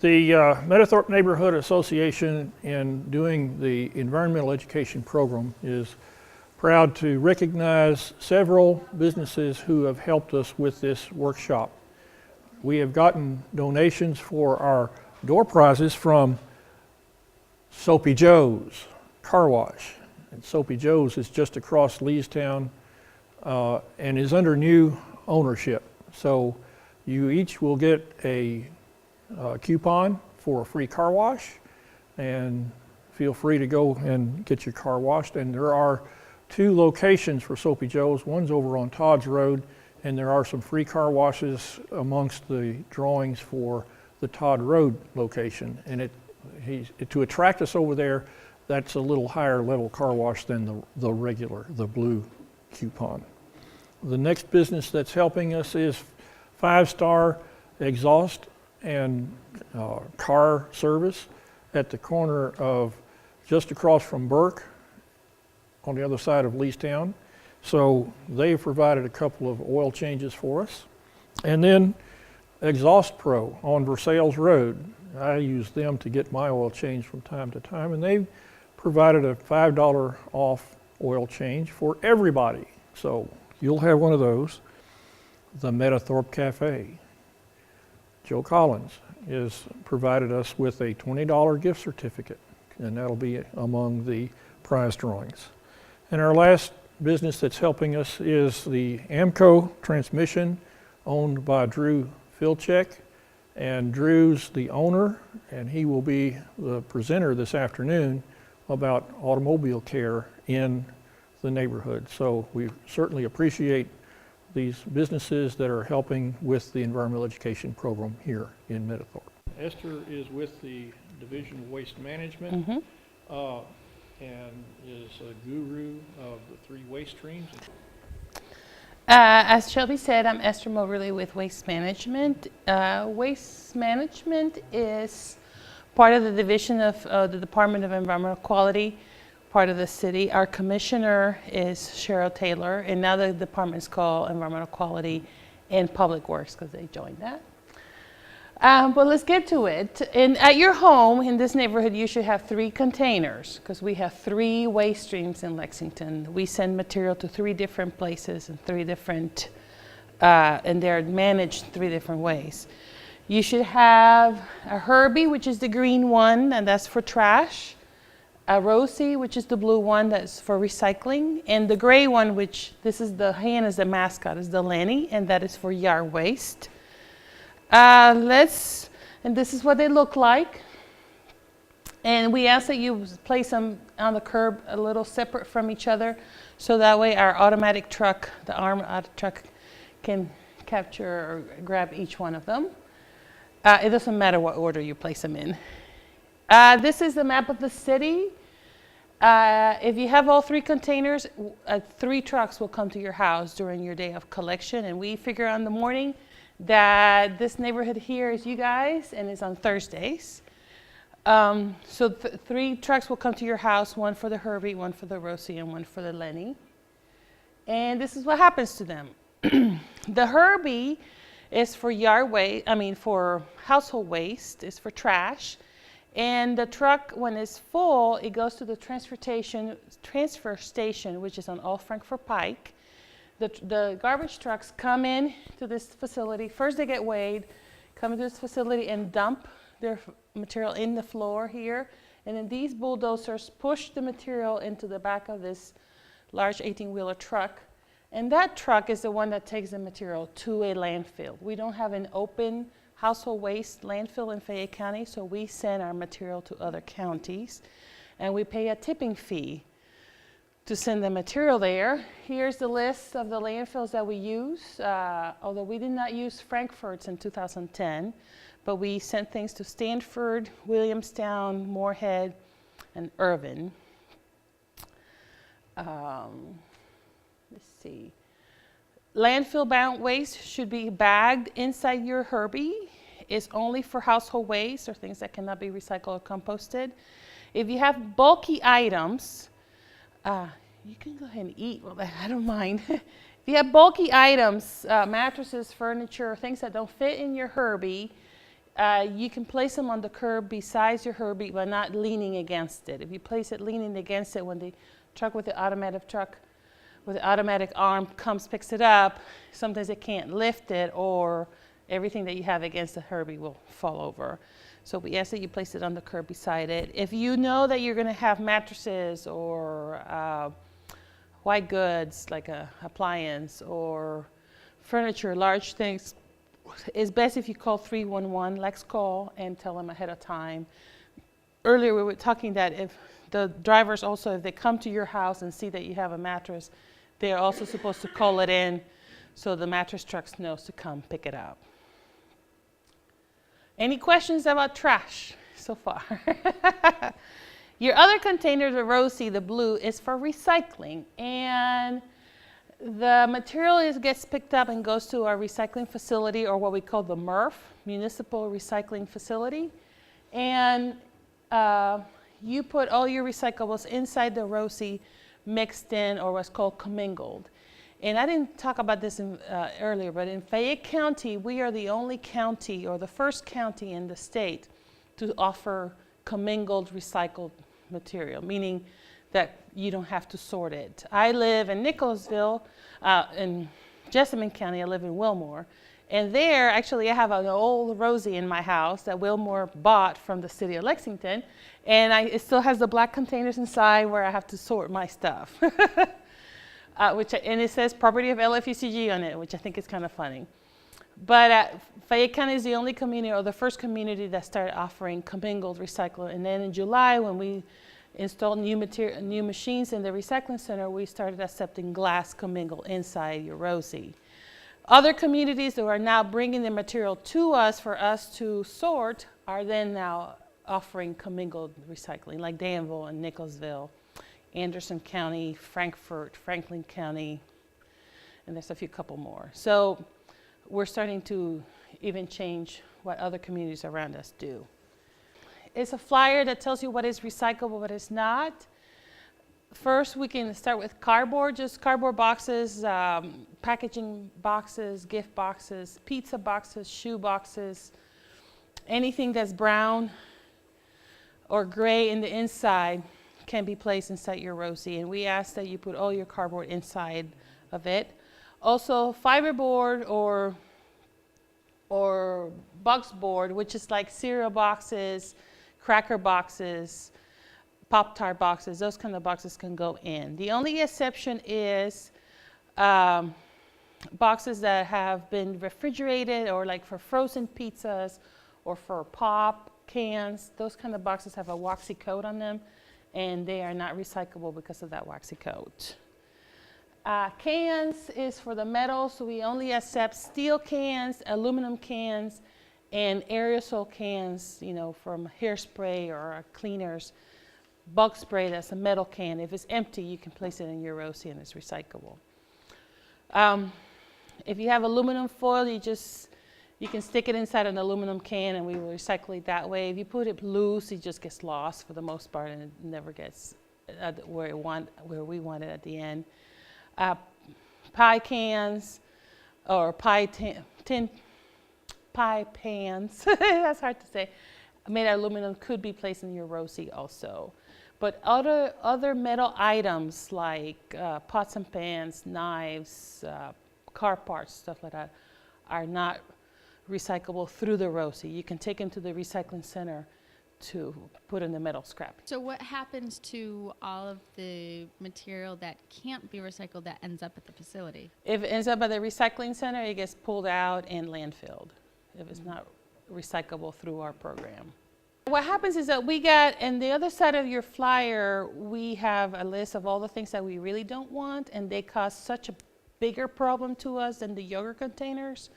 The Meadowthorpe Neighborhood Association, in doing the environmental education program, is proud to recognize several businesses who have helped us with this workshop. We have gotten donations for our door prizes from Soapy Joe's Car Wash. And Soapy Joe's is just across Leestown and is under new ownership. So you each will get a coupon for a free car wash, and feel free to go and get your car washed. And there are 2 locations for Soapy Joe's. One's over on Todd's Road, and there are some free car washes amongst the drawings for the Todd Road location. And to attract us over there, that's a little higher level car wash than the regular, the blue coupon. The next business that's helping us is 5 Star Exhaust and car service at the corner of just across from Burke on the other side of Leestown. So they've provided a couple of oil changes for us. And then Exhaust Pro on Versailles Road. I use them to get my oil changed from time to time, and they've provided a $5 off oil change for everybody. So you'll have one of those. The Meadowthorpe Cafe. Joe Collins has provided us with a $20 gift certificate, and that'll be among the prize drawings. And our last business that's helping us is the AMCO transmission, owned by Drew Filchek. And Drew's the owner, and he will be the presenter this afternoon about automobile care in the neighborhood. So we certainly appreciate these businesses that are helping with the environmental education program here in Meadowthorpe. Esther is with the Division of Waste Management and is a guru of the 3 waste streams. As Shelby said, I'm Esther Moberly with Waste Management. Waste Management is part of the division of the Department of Environmental Quality, part of the city. Our commissioner is Cheryl Taylor, and now the department is called Environmental Quality and Public Works because they joined that. But let's get to it. And at your home in this neighborhood, you should have 3 containers because we have 3 waste streams in Lexington. We send material to 3 different places and 3 different, and they're managed 3 different ways. You should have a Herbie, which is the green one, and that's for trash. A Rosie, which is the blue one, that's for recycling. And the gray one, which this is the hen is the mascot, is the Lenny, and that is for yard waste. And this is what they look like. And we ask that you place them on the curb a little separate from each other, so that way our automatic truck, the arm truck, can capture or grab each one of them. It doesn't matter what order you place them in. This is the map of the city. If you have all 3 containers, 3 trucks will come to your house during your day of collection, and we figure on the morning that this neighborhood here is you guys, and it's on Thursdays. So 3 trucks will come to your house, 1 for the Herbie, 1 for the Rosie, and 1 for the Lenny. And this is what happens to them. The Herbie is for for household waste, it's for trash. And the truck, when it's full, it goes to the transfer station, which is on Old Frankfort Pike. The garbage trucks come in to this facility. First they get weighed, come into this facility and dump their material in the floor here. And then these bulldozers push the material into the back of this large 18-wheeler truck. And that truck is the one that takes the material to a landfill. We don't have an open household waste landfill in Fayette County, so we send our material to other counties. And we pay a tipping fee to send the material there. Here's the list of the landfills that we use, although we did not use Frankfurt's in 2010, but we sent things to Stanford, Williamstown, Moorhead, and Irvin. Let's see. Landfill-bound waste should be bagged inside your Herbie. It's only for household waste or things that cannot be recycled or composted. If you have bulky items, you can go ahead and eat. Well, I don't mind. If you have bulky items, mattresses, furniture, things that don't fit in your Herbie, You can place them on the curb besides your Herbie, but not leaning against it. If you place it leaning against it, when the truck with the automatic arm picks it up, sometimes it can't lift it, or everything that you have against the Herbie will fall over. So we ask that you place it on the curb beside it. If you know that you're going to have mattresses or white goods like a appliance or furniture, large things, it's best if you call 311. Let's call and tell them ahead of time. Earlier we were talking that if the drivers also, if they come to your house and see that you have a mattress, they're also supposed to call it in so the mattress trucks knows to come pick it up. Any questions about trash so far? Your other container, the rosy, the blue, is for recycling. And the material gets picked up and goes to our recycling facility, or what we call the MRF, Municipal Recycling Facility. And you put all your recyclables inside the rosy, mixed in, or what's called commingled. And I didn't talk about this earlier, but in Fayette County, we are the only county, or the first county in the state, to offer commingled recycled material, meaning that you don't have to sort it. I live in Nicholasville, in Jessamine County. I live in Wilmore. And there, actually, I have an old rosy in my house that Wilmore bought from the city of Lexington. And it still has the black containers inside where I have to sort my stuff. And it says property of LFUCG on it, which I think is kind of funny. But Fayette County is the only community, or the first community, that started offering commingled recycling. And then in July, when we installed new machines in the recycling center, we started accepting glass commingled inside your rosy. Other communities that are now bringing the material to us for us to sort are then now offering commingled recycling, like Danville and Nicholasville, Anderson County, Frankfort, Franklin County, and there's a couple more. So we're starting to even change what other communities around us do. It's a flyer that tells you what is recyclable, what is not. First, we can start with cardboard, just cardboard boxes, packaging boxes, gift boxes, pizza boxes, shoe boxes, anything that's brown or gray in the inside can be placed inside your rosy, and we ask that you put all your cardboard inside of it. Also, fiberboard or box board, which is like cereal boxes, cracker boxes, Pop-Tart boxes, those kind of boxes can go in. The only exception is boxes that have been refrigerated, or like for frozen pizzas or for pop cans. Those kind of boxes have a waxy coat on them, and they are not recyclable because of that waxy coat. Cans is for the metal, so we only accept steel cans, aluminum cans, and aerosol cans, from hairspray or cleaners. Bug spray, that's a metal can. If it's empty, you can place it in your rosy and it's recyclable. If you have aluminum foil, you can stick it inside an aluminum can and we will recycle it that way. If you put it loose, it just gets lost for the most part and it never gets where we want it at the end. Pie cans or pie pans, that's hard to say, made out of aluminum could be placed in your rosy also. But other metal items like pots and pans, knives, car parts, stuff like that, are not recyclable through the rosy. You can take them to the recycling center to put in the metal scrap. So what happens to all of the material that can't be recycled that ends up at the facility? If it ends up at the recycling center, it gets pulled out and landfilled if it's not recyclable through our program. What happens is that and the other side of your flyer, we have a list of all the things that we really don't want, and they cause such a bigger problem to us than the yogurt containers.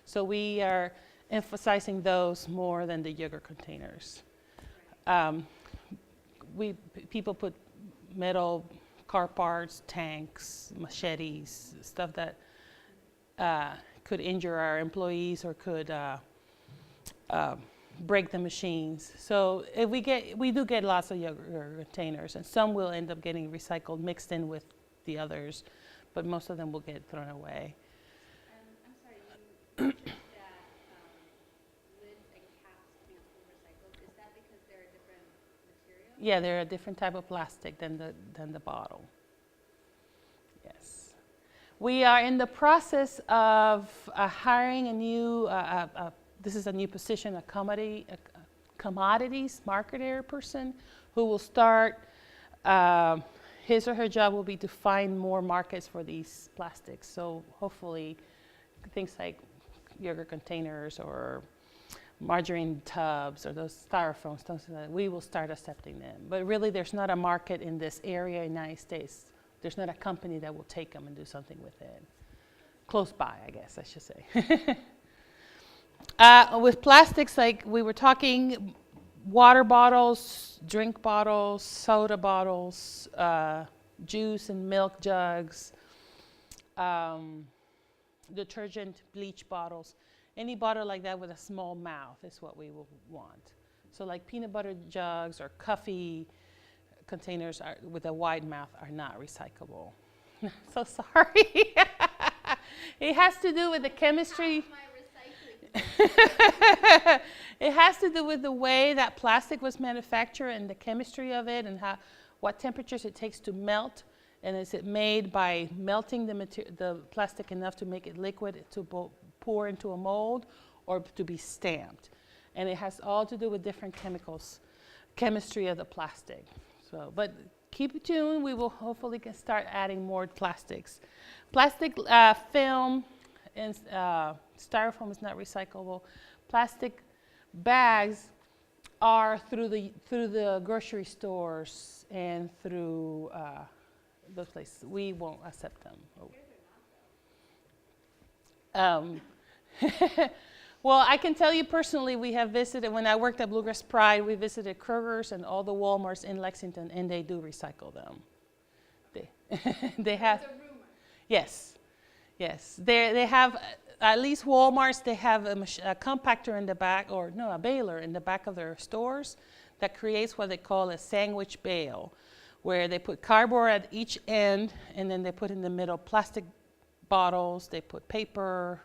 So we are emphasizing those more than the yogurt containers. People put metal car parts, tanks, machetes, stuff that could injure our employees or could break the machines. So if we do get lots of yogurt containers, and some will end up getting recycled, mixed in with the others, but most of them will get thrown away. I'm sorry, you that lids and caps Yeah, they're a different type of plastic than the bottle. Yes. We are in the process of hiring a new, this is a new position, a commodities marketer person who will start, his or her job will be to find more markets for these plastics. So hopefully things like yogurt containers or margarine tubs or those styrofoams, things like that, we will start accepting them. But really there's not a market in this area in the United States. There's not a company that will take them and do something with it. Close by, I guess I should say. With plastics, like we were talking, water bottles, drink bottles, soda bottles, juice and milk jugs, detergent, bleach bottles. Any bottle like that with a small mouth is what we will want. So like peanut butter jugs or coffee containers with a wide mouth are not recyclable. So sorry. It has to do with the chemistry. It has to do with the way that plastic was manufactured and the chemistry of it and what temperatures it takes to melt. And is it made by melting the plastic enough to make it liquid to pour into a mold or to be stamped? And it has all to do with different chemistry of the plastic. So, but keep tuned. We will hopefully can start adding more plastics. Plastic film and styrofoam is not recyclable. Plastic bags are through the grocery stores and through those places. We won't accept them. Well, I can tell you personally, we have visited, when I worked at Bluegrass Pride, we visited Kroger's and all the Walmarts in Lexington, and they do recycle them. They have. That's a rumor. Yes, yes. They have, at least Walmart's, they have a compactor in the back, or no, a baler in the back of their stores that creates what they call a sandwich bale, where they put cardboard at each end, and then they put in the middle plastic bottles, they put paper,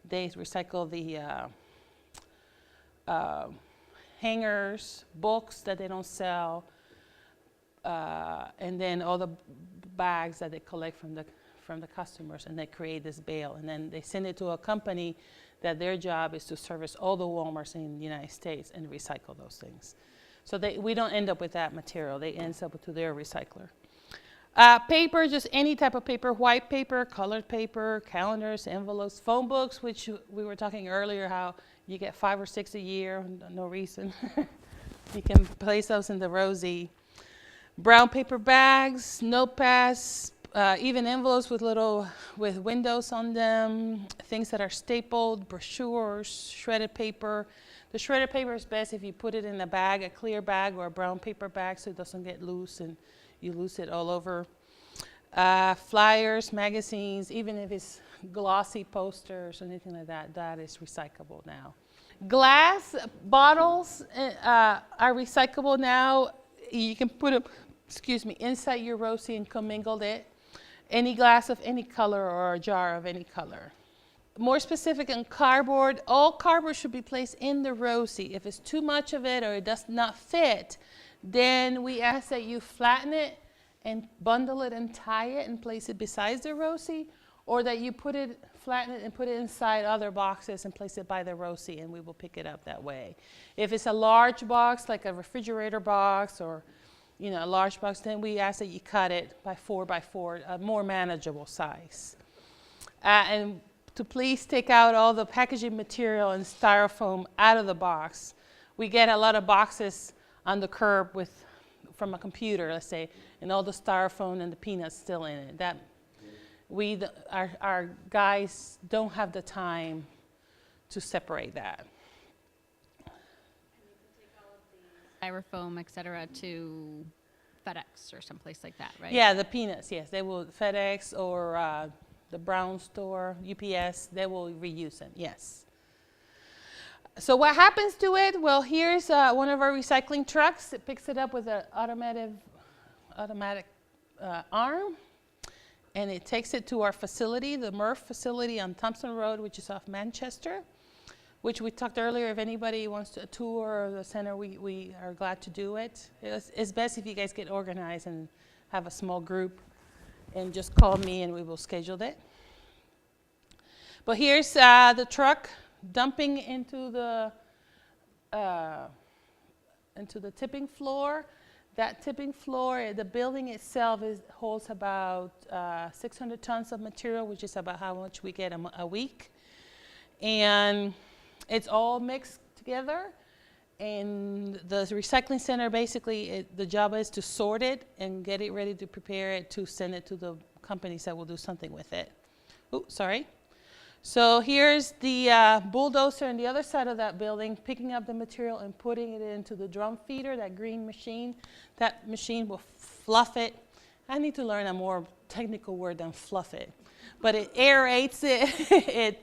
they recycle the hangers, books that they don't sell, and then all the bags that they collect from the customers, and they create this bale, and then they send it to a company that their job is to service all the Walmarts in the United States and recycle those things. So we don't end up with that material. They end up to their recycler. Paper, just any type of paper, white paper, colored paper, calendars, envelopes, phone books, which we were talking earlier how you get 5 or 6 a year, no reason. You can place those in the Rosie. Brown paper bags, notepads, even envelopes with windows on them, things that are stapled, brochures, shredded paper. The shredded paper is best if you put it in a bag, a clear bag or a brown paper bag, so it doesn't get loose and you lose it all over. Flyers, magazines, even if it's glossy posters or anything like that, that is recyclable now. Glass bottles are recyclable now. You can put them, inside your Rosie and commingle it. Any glass of any color or a jar of any color. More specific on cardboard, all cardboard should be placed in the Rosie. If it's too much of it or it does not fit, then we ask that you flatten it and bundle it and tie it and place it beside the Rosie, or that you flatten it and put it inside other boxes and place it by the Rosie, and we will pick it up that way. If it's a large box, like a refrigerator box or a large box, then we ask that you cut it by 4 by 4, a more manageable size. And to please take out all the packaging material and styrofoam out of the box. We get a lot of boxes on the curb from a computer, let's say, and all the styrofoam and the peanuts still in it. That our guys don't have the time to separate that. And you can take all of the styrofoam, et cetera, to FedEx or someplace like that, right? Yeah, the peanuts, yes. They will, FedEx or the Brown store, UPS, they will reuse them, yes. So what happens to it? Well, here's one of our recycling trucks. It picks it up with an automatic arm, and it takes it to our facility, the Murph facility on Thompson Road, which is off Manchester. which we talked earlier. If anybody wants to tour the center, we are glad to do it. It's best if you guys get organized and have a small group and just call me and we will schedule it. But here's the truck dumping into the tipping floor. That tipping floor, the building itself holds about 600 tons of material, which is about how much we get a week. And it's all mixed together. And the recycling center, basically, the job is to sort it and get it ready to prepare it to send it to the companies that will do something with it. Oh, sorry. So here's the bulldozer on the other side of that building, picking up the material and putting it into the drum feeder, that green machine. That machine will fluff it. I need to learn a more technical word than fluff it. But it aerates it.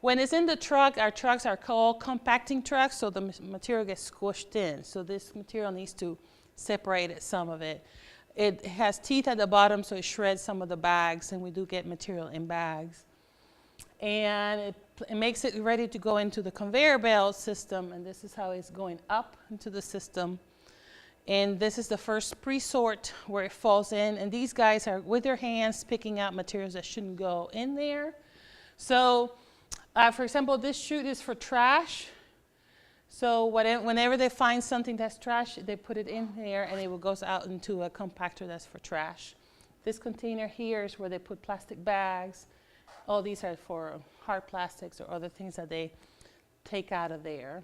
When it's in the truck, our trucks are called compacting trucks, so the material gets squished in. So this material needs to separate some of it. It has teeth at the bottom, so it shreds some of the bags, and we do get material in bags. And it makes it ready to go into the conveyor belt system, and this is how it's going up into the system. And this is the first pre-sort where it falls in, and these guys are with their hands picking out materials that shouldn't go in there. So, for example, this chute is for trash. So whenever they find something that's trash, they put it in there, and it goes out into a compactor that's for trash. This container here is where they put plastic bags. All these are for hard plastics or other things that they take out of there.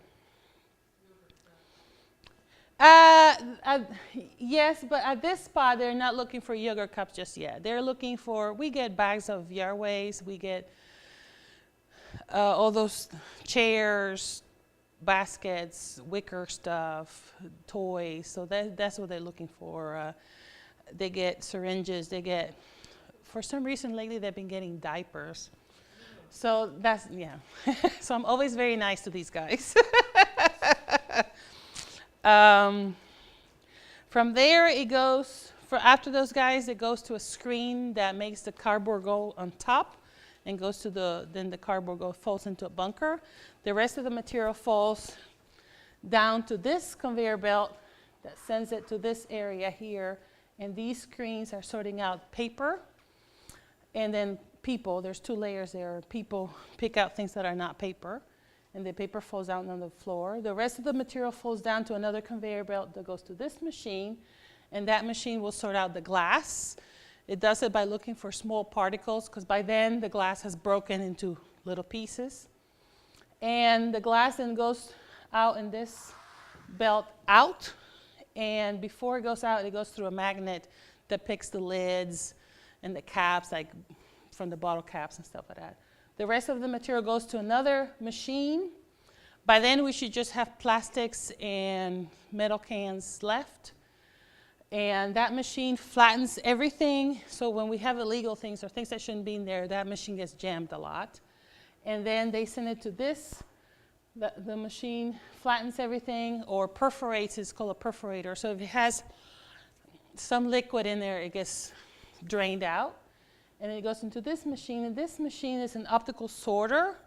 Yes, but at this spot, they're not looking for yogurt cups just yet. They're looking for, we get bags of yard waste, we get all those chairs, baskets, wicker stuff, toys. So that's what they're looking for. They get syringes, they get, for some reason lately, they've been getting diapers. So that's, yeah. So I'm always very nice to these guys. From there, it goes, after those guys, it goes to a screen that makes the cardboard go on top and goes to then the cardboard falls into a bunker. The rest of the material falls down to this conveyor belt that sends it to this area here. And these screens are sorting out paper. And then people, there's 2 layers there. People pick out things that are not paper, and the paper falls out on the floor. The rest of the material falls down to another conveyor belt that goes to this machine, and that machine will sort out the glass. It does it by looking for small particles, because by then the glass has broken into little pieces. And the glass then goes out in this belt out, and before it goes out, it goes through a magnet that picks the lids and the caps, like from the bottle caps and stuff like that. The rest of the material goes to another machine. By then, we should just have plastics and metal cans left. And that machine flattens everything. So when we have illegal things or things that shouldn't be in there, that machine gets jammed a lot. And then they send it to this. The machine flattens everything or perforates. It's called a perforator. So if it has some liquid in there, it gets drained out, and it goes into this machine, and this machine is an optical sorter,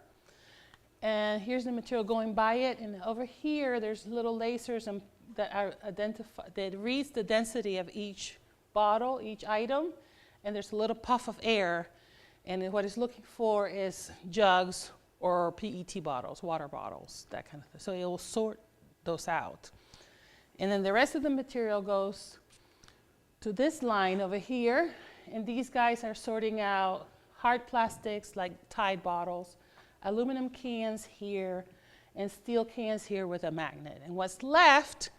and here's the material going by it, and over here there's little lasers that reads the density of each bottle, each item, and there's a little puff of air, and what it's looking for is jugs or PET bottles, water bottles, that kind of thing. So it will sort those out. And then the rest of the material goes to this line over here, and these guys are sorting out hard plastics like Tide bottles, aluminum cans here, and steel cans here with a magnet. And what's left,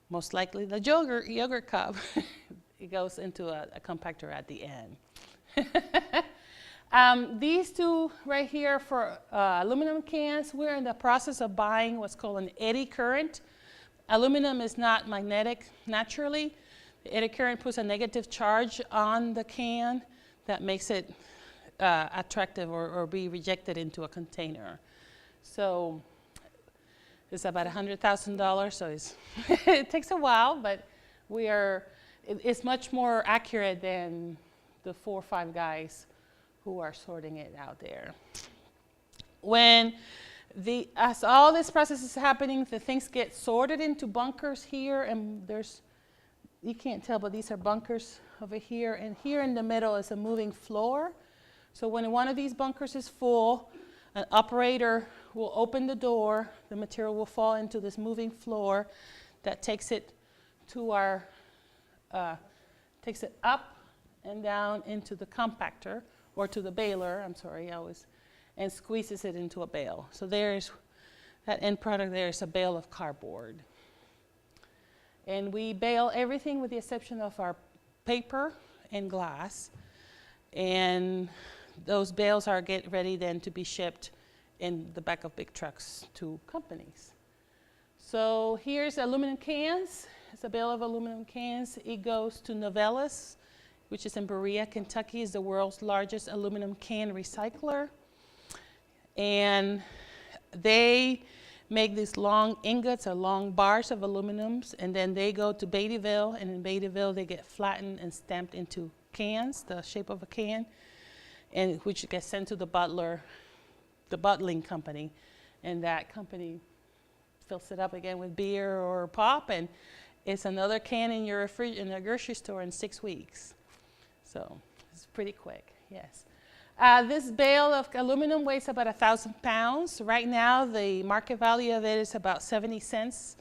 most likely the yogurt cup, it goes into a compactor at the end. These 2 right here for aluminum cans, we're in the process of buying what's called an eddy current. Aluminum is not magnetic naturally. The eddy current puts a negative charge on the can that makes it attractive or be rejected into a container. So it's about $100,000, so it takes a while, but it's much more accurate than the 4 or 5 guys who are sorting it out there. When As all this process is happening, the things get sorted into bunkers here, and you can't tell, but these are bunkers over here, and here in the middle is a moving floor. So when one of these bunkers is full, an operator will open the door, the material will fall into this moving floor that takes it to takes it up and down into the compactor, or to the baler, and squeezes it into a bale. So there's that end product. There is a bale of cardboard. And we bale everything with the exception of our paper and glass. And those bales are get ready then to be shipped in the back of big trucks to companies. So here's aluminum cans. It's a bale of aluminum cans. It goes to Novellis, which is in Berea, Kentucky. Is the world's largest aluminum can recycler. And they make these long ingots or long bars of aluminums, and then they go to Beattyville, and in Beattyville they get flattened and stamped into cans, the shape of a can, and which gets sent to the bottling company, and that company fills it up again with beer or pop, and it's another can in your in a grocery store in 6 weeks. So it's pretty quick, yes. This bale of aluminum weighs about 1,000 pounds. Right now, the market value of it is about 70 cents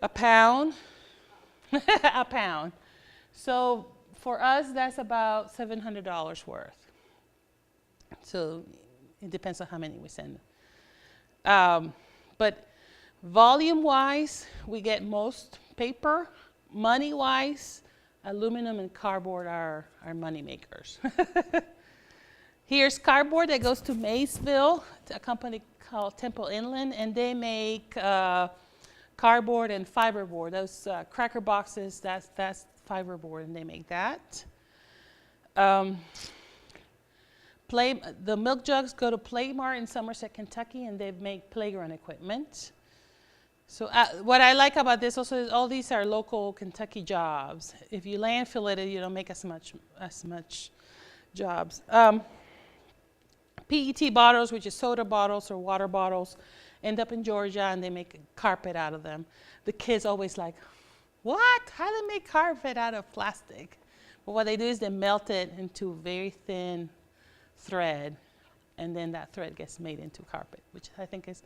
a pound. A pound. So for us, that's about $700 worth. So it depends on how many we send. But volume-wise, we get most paper. Money-wise, aluminum and cardboard are our money makers. Here's cardboard that goes to Maysville, to a company called Temple Inland, and they make cardboard and fiberboard. Those cracker boxes, that's fiberboard, and they make that. The milk jugs go to Playmart in Somerset, Kentucky, and they make playground equipment. So what I like about this also is all these are local Kentucky jobs. If you landfill it, you don't make as much jobs. PET bottles, which is soda bottles or water bottles, end up in Georgia, and they make carpet out of them. The kids always like, what? How do they make carpet out of plastic? But what they do is they melt it into very thin thread, and then that thread gets made into carpet, which I think is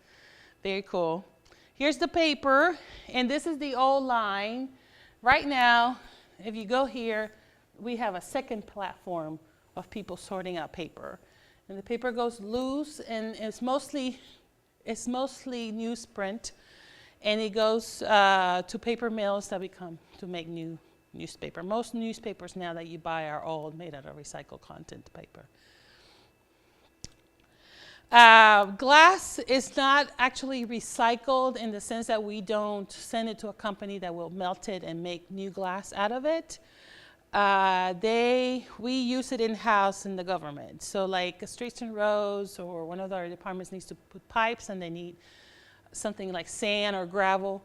very cool. Here's the paper, and this is the old line. Right now, if you go here, we have a second platform of people sorting out paper. And the paper goes loose, and it's mostly newsprint, and it goes to paper mills that become to make new newspaper. Most newspapers now that you buy are all made out of recycled content paper. Glass is not actually recycled in the sense that we don't send it to a company that will melt it and make new glass out of it. We use it in-house in the government. So like Streets and Roads or one of our departments needs to put pipes and they need something like sand or gravel,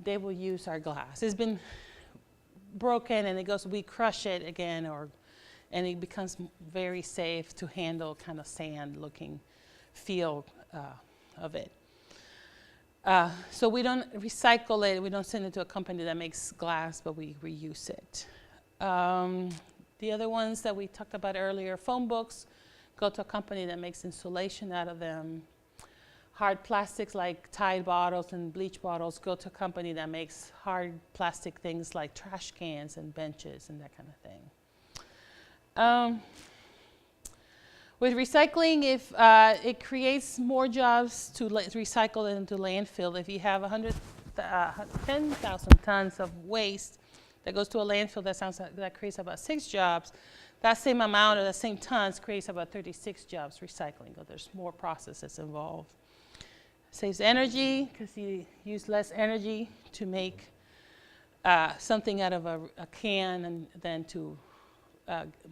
they will use our glass. It's been broken and we crush it again, and it becomes very safe to handle kind of sand-looking feel of it. So we don't recycle it, we don't send it to a company that makes glass, but we reuse it. The other ones that we talked about earlier, phone books, go to a company that makes insulation out of them. Hard plastics like Tide bottles and bleach bottles go to a company that makes hard plastic things like trash cans and benches and that kind of thing. With recycling, if it creates more jobs to recycle it into landfill. If you have 10,000 tons of waste that goes to a landfill, that creates about 6 jobs. That same amount or the same tons creates about 36 jobs recycling. There's more processes involved. Saves energy because you use less energy to make something out of a can than to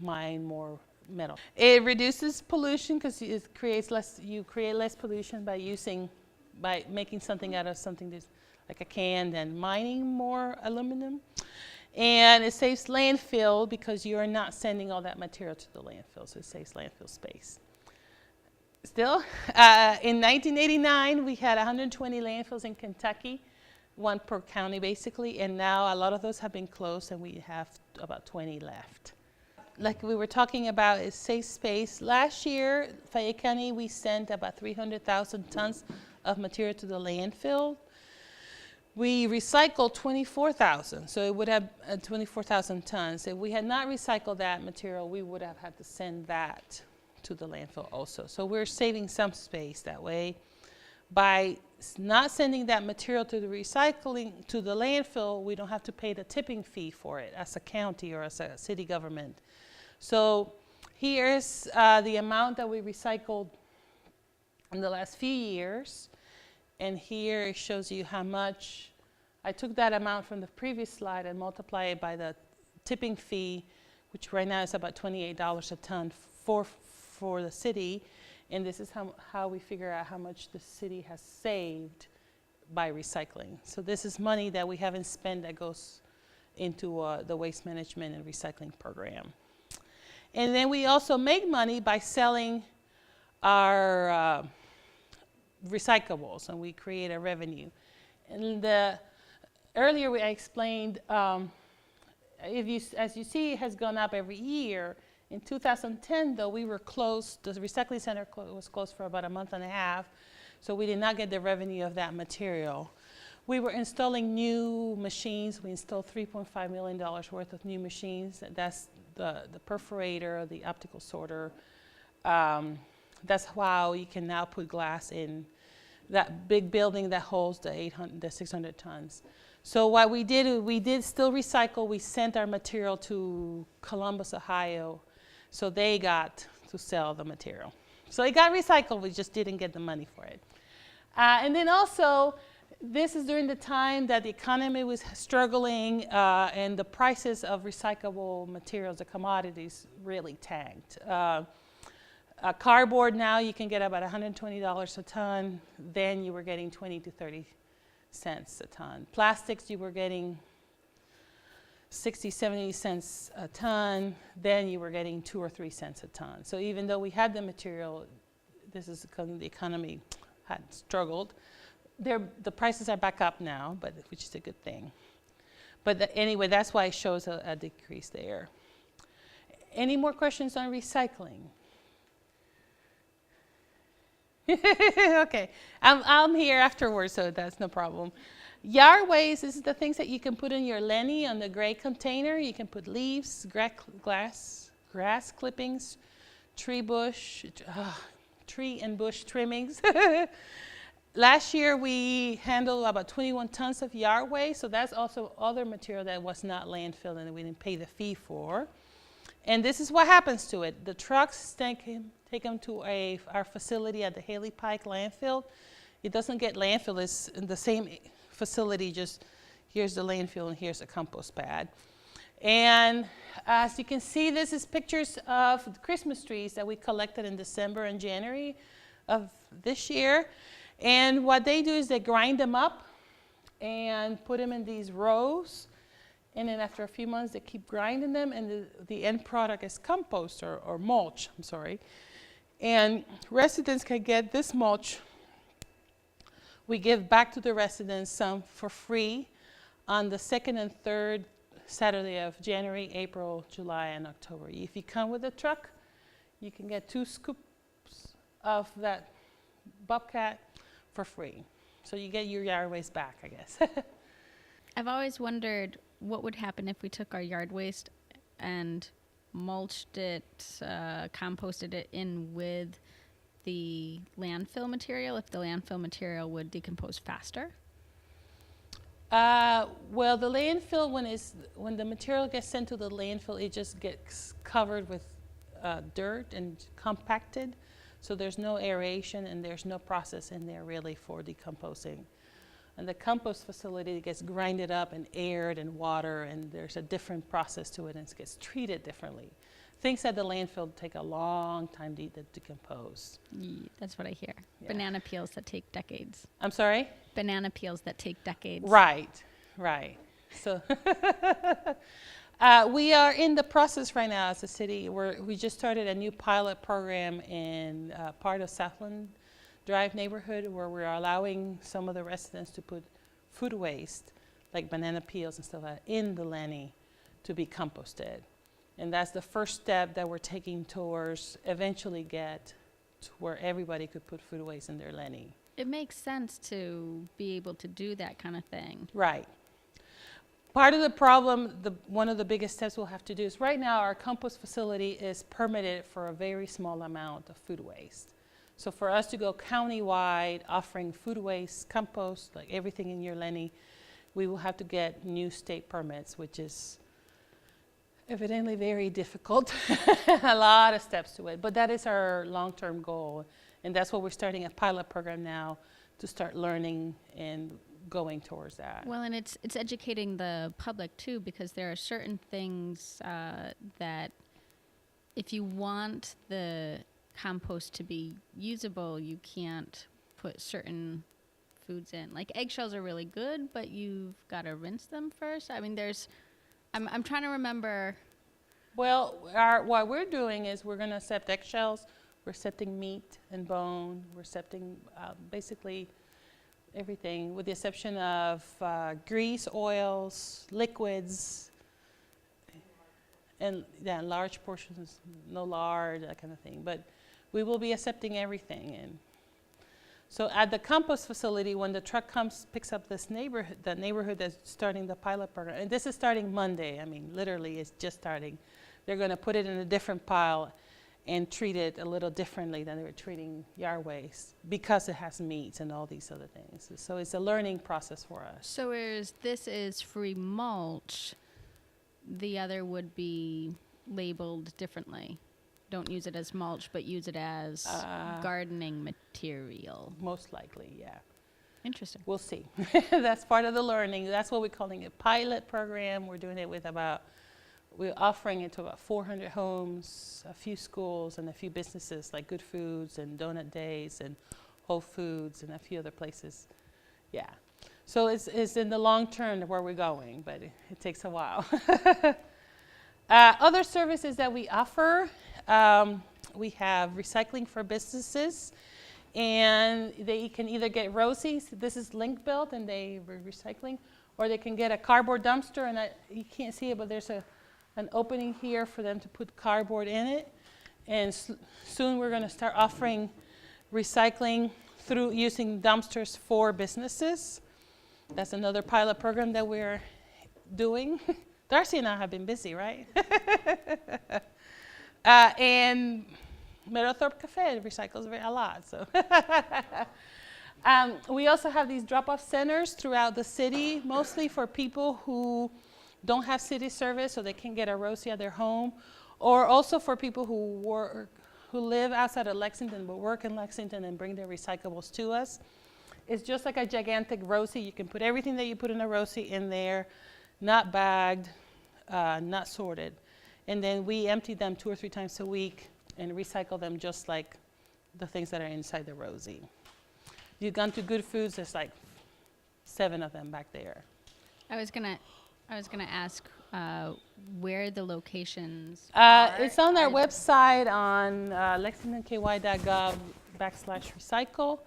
mine more metal. It reduces pollution because you create less pollution by making something out of something that's like a can than mining more aluminum. And it saves landfill because you're not sending all that material to the landfill, so it saves landfill space. Still, in 1989, we had 120 landfills in Kentucky, one per county basically, and now a lot of those have been closed and we have about 20 left. Like we were talking about is safe space. Last year, Fayette County, we sent about 300,000 tons of material to the landfill. We recycled 24,000, so it would have 24,000 tons. If we had not recycled that material, we would have had to send that to the landfill also. So we're saving some space that way. By not sending that material to the recycling, to the landfill, we don't have to pay the tipping fee for it as a county or as a city government. So here's the amount that we recycled in the last few years. And here it shows you how much. I took that amount from the previous slide and multiplied it by the tipping fee, which right now is about $28 a ton for the city. And this is how we figure out how much the city has saved by recycling. So this is money that we haven't spent that goes into the waste management and recycling program. And then we also make money by selling our recyclables, and we create a revenue. And earlier I explained, as you see, it has gone up every year. In 2010, though, we were closed. The recycling center was closed for about a month and a half, so we did not get the revenue of that material. We were installing new machines. We installed $3.5 million worth of new machines. That's the perforator, the optical sorter. That's how you can now put glass in that big building that holds the 600 tons. So what we did still recycle. We sent our material to Columbus, Ohio, so they got to sell the material. So it got recycled, we just didn't get the money for it. And then also, this is during the time that the economy was struggling and the prices of recyclable materials, the commodities, really tanked. Cardboard now you can get about $120 a ton. Then you were getting 20 to 30 cents a ton. Plastics you were getting 60, 70 cents a ton. Then you were getting 2 or 3 cents a ton. So even though we had the material, this is because the economy had struggled. The prices are back up now, which is a good thing. But anyway, that's why it shows a decrease there. Any more questions on recycling? Okay, I'm here afterwards, so that's no problem. Yard waste, this is the things that you can put in your Lenny on the gray container. You can put leaves, grass clippings, tree and bush trimmings. Last year we handled about 21 tons of yard waste, so that's also other material that was not landfill and we didn't pay the fee for. And this is what happens to it. The trucks take them to our facility at the Haley Pike landfill. It doesn't get landfill, it's in the same facility, just here's the landfill and here's the compost pad. And as you can see, this is pictures of the Christmas trees that we collected in December and January of this year. And what they do is they grind them up and put them in these rows. And then after a few months, they keep grinding them, and the end product is compost or mulch, I'm sorry. And residents can get this mulch. We give back to the residents some for free on the 2nd and 3rd Saturday of January, April, July, and October. If you come with a truck, you can get 2 scoops of that bobcat for free. So you get your yard waste back, I guess. I've always wondered what would happen if we took our yard waste and mulched it, composted it in with the landfill material, if the landfill material would decompose faster? Well, the landfill, when the material gets sent to the landfill, it just gets covered with dirt and compacted. So there's no aeration and there's no process in there really for decomposing. And the compost facility gets grinded up and aired and water, and there's a different process to it, and it gets treated differently. Things at the landfill take a long time to decompose. Yeah, that's what I hear. Yeah. Banana peels that take decades. I'm sorry? Banana peels that take decades. Right. So, We are in the process right now as a city. We just started a new pilot program in part of Southland Drive neighborhood where we're allowing some of the residents to put food waste, like banana peels and stuff like that, in the Lenny to be composted. And that's the first step that we're taking towards eventually get to where everybody could put food waste in their Lenny. It makes sense to be able to do that kind of thing. Right. Part of the problem, one of the biggest steps we'll have to do is right now our compost facility is permitted for a very small amount of food waste. So for us to go countywide offering food waste, compost, like everything in your Lenny, we will have to get new state permits, which is evidently very difficult. A lot of steps to it, but that is our long-term goal. And that's what we're starting a pilot program now to start learning and going towards that. Well, and it's educating the public too, because there are certain things that if you want the compost to be usable, you can't put certain foods in. Like eggshells are really good, but you've got to rinse them first. I mean, I'm trying to remember. Well, what we're doing is we're going to accept eggshells, we're accepting meat and bone, we're accepting basically everything with the exception of grease, oils, liquids, and large portions, no lard, that kind of thing. But we will be accepting everything. And so at the compost facility, when the truck comes, picks up this neighborhood, the neighborhood that's starting the pilot program, and this is starting Monday. I mean, literally, it's just starting. They're going to put it in a different pile and treat it a little differently than they were treating yard waste because it has meats and all these other things. So it's a learning process for us. So whereas this is free mulch, the other would be labeled differently. Don't use it as mulch, but use it as gardening material. Most likely, yeah. Interesting. We'll see. That's part of the learning. That's what we're calling a pilot program. We're doing it with we're offering it to about 400 homes, a few schools, and a few businesses like Good Foods and Donut Days and Whole Foods and a few other places. Yeah. So it's in the long term where we're going, but it takes a while. Other services that we offer, we have recycling for businesses, and they can either get Rosie's, this is link built, and they were recycling, or they can get a cardboard dumpster, and you can't see it, but there's an opening here for them to put cardboard in it. And soon we're going to start offering recycling through using dumpsters for businesses. That's another pilot program that we're doing. Darcy and I have been busy, right? And Meadowthorpe Cafe recycles a lot. So we also have these drop-off centers throughout the city, mostly for people who don't have city service, so they can get a Rosie at their home, or also for people who live outside of Lexington but work in Lexington and bring their recyclables to us. It's just like a gigantic Rosie. You can put everything that you put in a Rosie in there, not bagged, not sorted. And then we empty them 2 or 3 times a week and recycle them just like the things that are inside the Rosie. You've gone to Good Foods, there's like 7 of them back there. I was gonna ask where the locations are. It's on our website on lexingtonky.gov/recycle.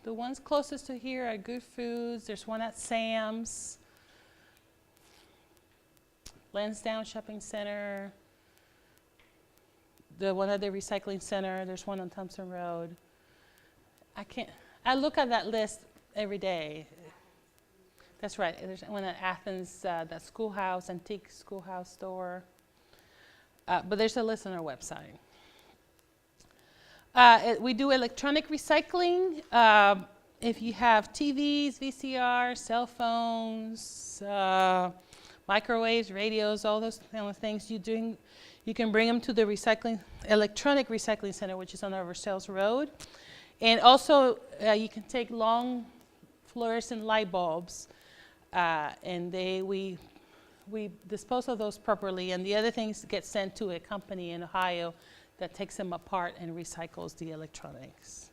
The ones closest to here are Good Foods. There's one at Sam's, Lansdowne Shopping Center, the one at the recycling center. There's one on Thompson Road. I look at that list every day. That's right. There's one at Athens, that schoolhouse, antique schoolhouse store. But there's a list on our website. We do electronic recycling. If you have TVs, VCRs, cell phones, microwaves, radios, all those kind of things, you can bring them to the electronic recycling center, which is on our Versailles Road. And also, you can take long fluorescent light bulbs, and we dispose of those properly. And the other things get sent to a company in Ohio that takes them apart and recycles the electronics.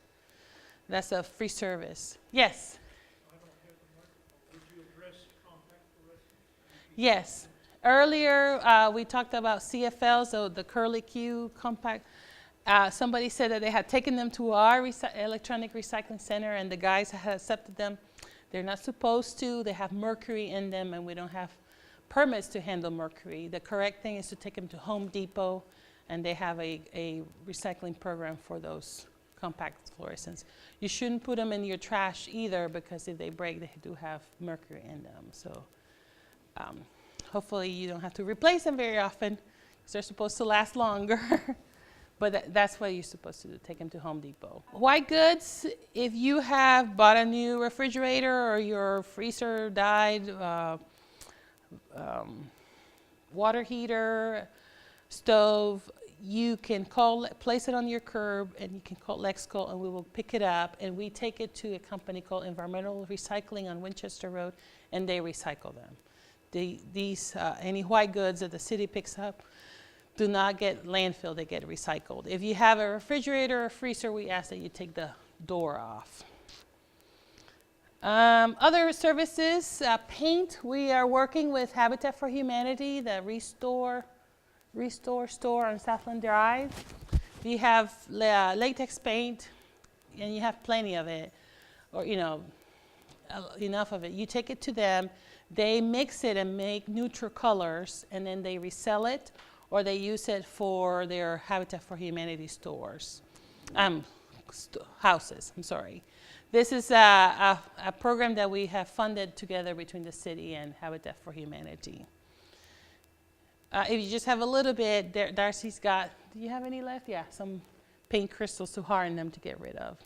That's a free service. Yes? Would you address compact fluorescents? Yes. Earlier, we talked about CFL, so the curly Q compact. Somebody said that they had taken them to our electronic recycling center, and the guys had accepted them. They're not supposed to. They have mercury in them, and we don't have permits to handle mercury. The correct thing is to take them to Home Depot, and they have a recycling program for those compact fluorescents. You shouldn't put them in your trash either, because if they break, they do have mercury in them. So hopefully you don't have to replace them very often, because they're supposed to last longer. But that's what you're supposed to do, take them to Home Depot. White goods, if you have bought a new refrigerator or your freezer died, water heater, stove, you can place it on your curb, and you can call Lexco, and we will pick it up, and we take it to a company called Environmental Recycling on Winchester Road, and they recycle them. Any white goods that the city picks up do not get landfill, they get recycled. If you have a refrigerator or a freezer, we ask that you take the door off. Other services, paint, we are working with Habitat for Humanity, the Restore store on Southland Drive. If you have latex paint, and you have plenty of it, or enough of it, you take it to them, they mix it and make neutral colors, and then they resell it, or they use it for their Habitat for Humanity houses, I'm sorry. This is a program that we have funded together between the city and Habitat for Humanity. If you just have a little bit, Darcy's got, do you have any left? Yeah, some paint crystals to harden them to get rid of.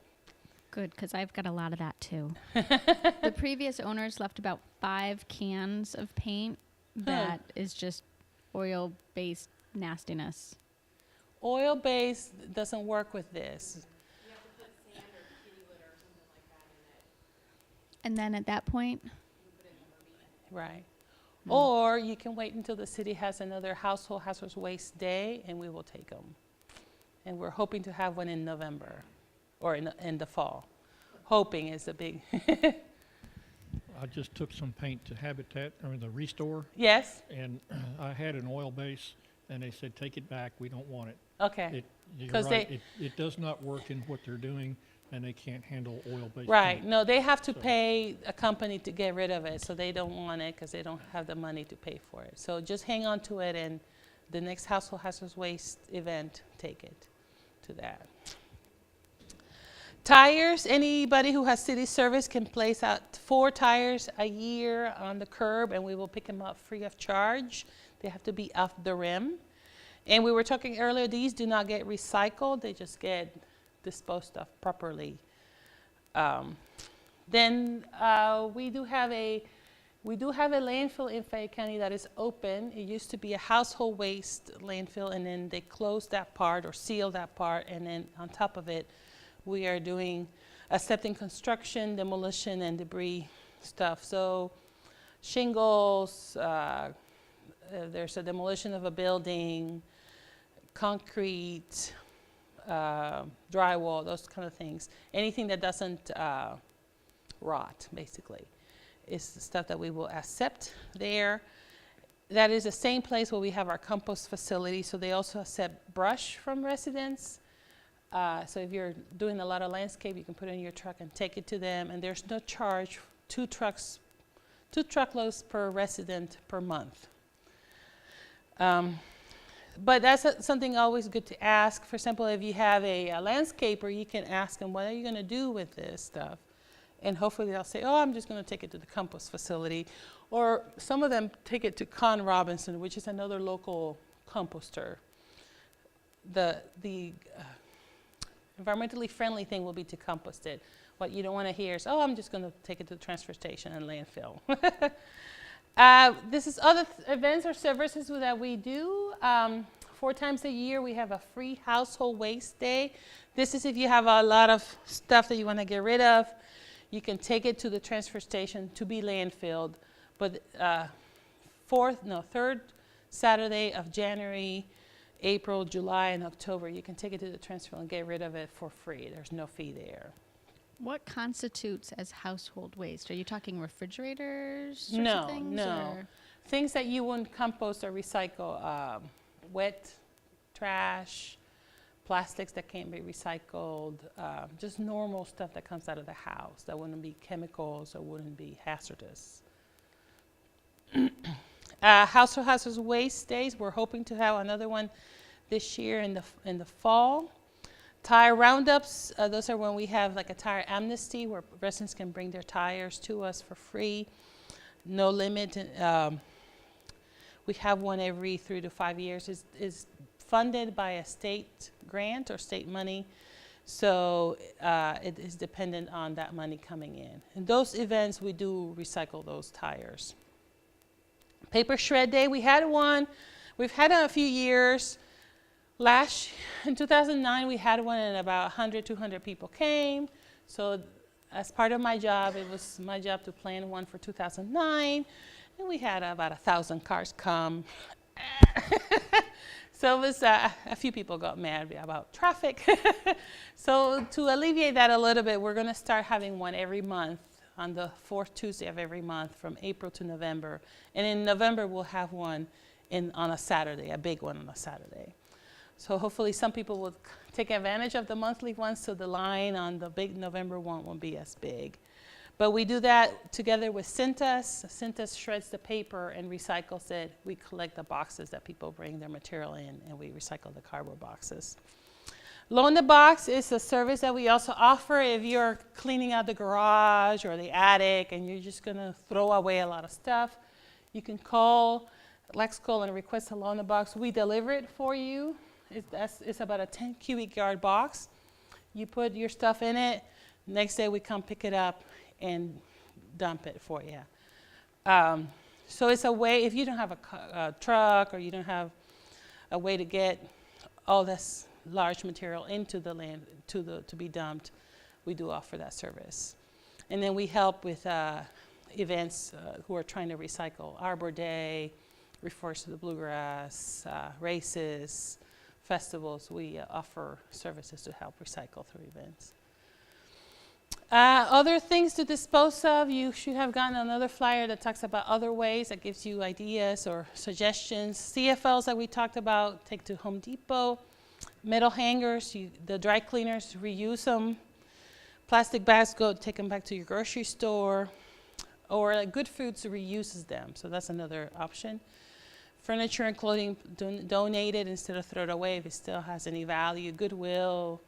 Good, because I've got a lot of that too. The previous owners left about 5 cans of paint that is just oil-based nastiness. Oil-based doesn't work with this. You have to put sand or kitty litter or something like that in it. And then at that point, You put it in Rubina. Right. Or you can wait until the city has another household hazardous waste day, and we will take them. And we're hoping to have one in November, or in the fall. Hoping is a big. I just took some paint to the Restore, Yes? and I had an oil base, and they said, take it back, we don't want it. Okay. You're 'Cause right, it does not work in what they're doing, and they can't handle oil-based Right. paint. No, they have to So- pay a company to get rid of it, so they don't want it because they don't have the money to pay for it. So just hang on to it, and the next household hazardous waste event, take it to that. Tires, anybody who has city service can place out 4 tires a year on the curb, and we will pick them up free of charge. They have to be off the rim. And we were talking earlier, these do not get recycled, they just get disposed of properly. Then we do have a landfill in Fayette County that is open. It used to be a household waste landfill, and then they closed that part or sealed that part, and then on top of it, we are doing accepting construction, demolition, and debris stuff. So shingles, there's a demolition of a building, concrete, drywall, those kind of things. Anything that doesn't rot, basically, is the stuff that we will accept there. That is the same place where we have our compost facility, so they also accept brush from residents. So if you're doing a lot of landscape, you can put it in your truck and take it to them, and there's no charge, 2 truckloads per resident per month. But that's something always good to ask. For example, if you have a landscaper, you can ask them, what are you going to do with this stuff? And hopefully they'll say, oh, I'm just going to take it to the compost facility. Or some of them take it to Con Robinson, which is another local composter. The environmentally friendly thing will be to compost it. What you don't want to hear is, oh, I'm just going to take it to the transfer station and landfill. This is other events or services that we do. 4 times a year, we have a free household waste day. This is if you have a lot of stuff that you want to get rid of. You can take it to the transfer station to be landfilled. But 3rd Saturday of January, April, July, and October, you can take it to the transfer and get rid of it for free. There's no fee there. what constitutes as household waste? Are you talking refrigerators or No, things? no. Or? things that you wouldn't compost or recycle, wet trash, plastics that can't be recycled, just normal stuff that comes out of the house that wouldn't be chemicals or wouldn't be hazardous. Household hazardous waste days, we're hoping to have another one this year in the fall. Tire roundups, those are when we have like a tire amnesty where residents can bring their tires to us for free, no limit. We have one every 3 to 5 years. Is funded by a state grant or state money, so it is dependent on that money coming in. In those events, we do recycle those tires. Paper shred day, we had one. We've had it a few years. In 2009, we had one and about 100, 200 people came. So as part of my job, it was my job to plan one for 2009. And we had about 1,000 cars come. So it was, a few people got mad about traffic. So to alleviate that a little bit, we're going to start having one every month on the 4th Tuesday of every month from April to November. And in November, we'll have one on a Saturday, a big one on a Saturday. So hopefully some people will take advantage of the monthly ones so the line on the big November one won't be as big. But we do that together with Cintas. Cintas shreds the paper and recycles it. We collect the boxes that people bring their material in, and we recycle the cardboard boxes. Loan the Box is a service that we also offer if you're cleaning out the garage or the attic and you're just going to throw away a lot of stuff. You can call Lexco and request a Loan the Box. We deliver it for you. It's about a 10 cubic yard box. You put your stuff in it. Next day we come pick it up and dump it for you. So it's a way, if you don't have a truck or you don't have a way to get all this large material into the land to be dumped, we do offer that service. And then we help with events who are trying to recycle. Arbor Day refers to the bluegrass, races, festivals. We offer services to help recycle through events. Other things to dispose of, you should have gotten another flyer that talks about other ways, that gives you ideas or suggestions. CFLs that we talked about, take to Home Depot. Metal hangers, the dry cleaners, reuse them. Plastic bags, take them back to your grocery store. Or like Good Foods reuses them, so that's another option. Furniture and clothing donated instead of throw it away if it still has any value. Goodwill,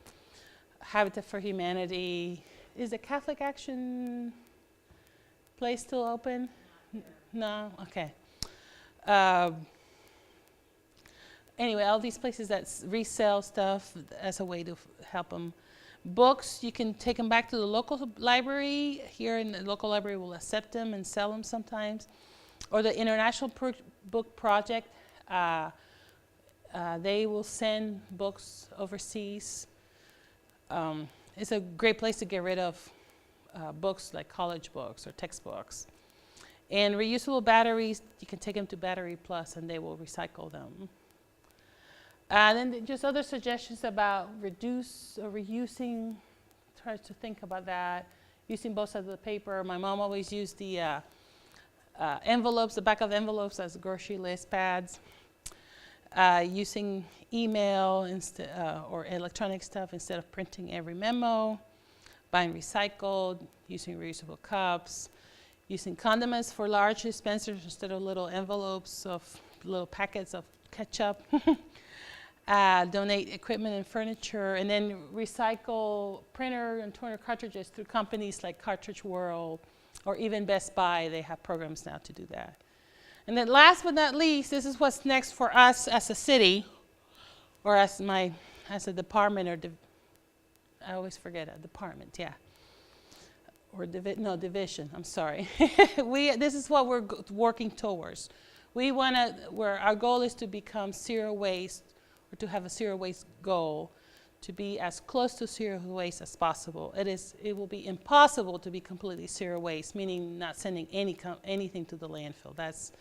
Habitat for Humanity. Is the Catholic Action place still open? No? Okay. Anyway, all these places that resell stuff as a way to help them. Books, you can take them back to the local library. Here in the local library, we'll accept them and sell them sometimes. Or the International Book Project, they will send books overseas. It's a great place to get rid of books like college books or textbooks. And reusable batteries, you can take them to Battery Plus and they will recycle them. And then just other suggestions about reduce or reusing, try to think about that. Using both sides of the paper. My mom always used the envelopes, the back of envelopes as grocery list pads. Using email or electronic stuff instead of printing every memo. Buying recycled, using reusable cups. Using condiments for large dispensers instead of little envelopes of little packets of ketchup. Donate equipment and furniture, and then recycle printer and toner cartridges through companies like Cartridge World or even Best Buy. They have programs now to do that. And then last but not least, this is what's next for us as a city, or as a department, or I always forget a department, yeah. Or division, I'm sorry. This is what we're working towards. Our goal is to become zero waste, or to have a zero waste goal, to be as close to zero waste as possible. It will be impossible to be completely zero waste, meaning not sending anything to the landfill. That's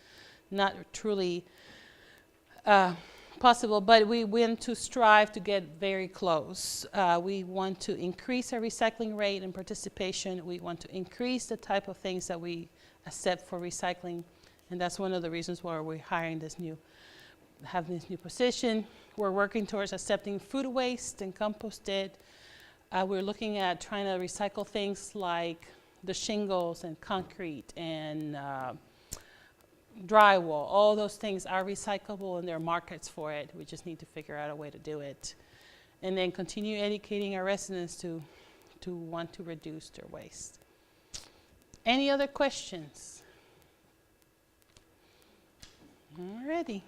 not truly possible, but we want to strive to get very close. We want to increase our recycling rate and participation. We want to increase the type of things that we accept for recycling And that's one of the reasons why we're hiring have this new position. We're working towards accepting food waste and compost it. We're looking at trying to recycle things like the shingles and concrete and drywall. All those things are recyclable and there are markets for it. We just need to figure out a way to do it. And then continue educating our residents to want to reduce their waste. Any other questions? Alrighty.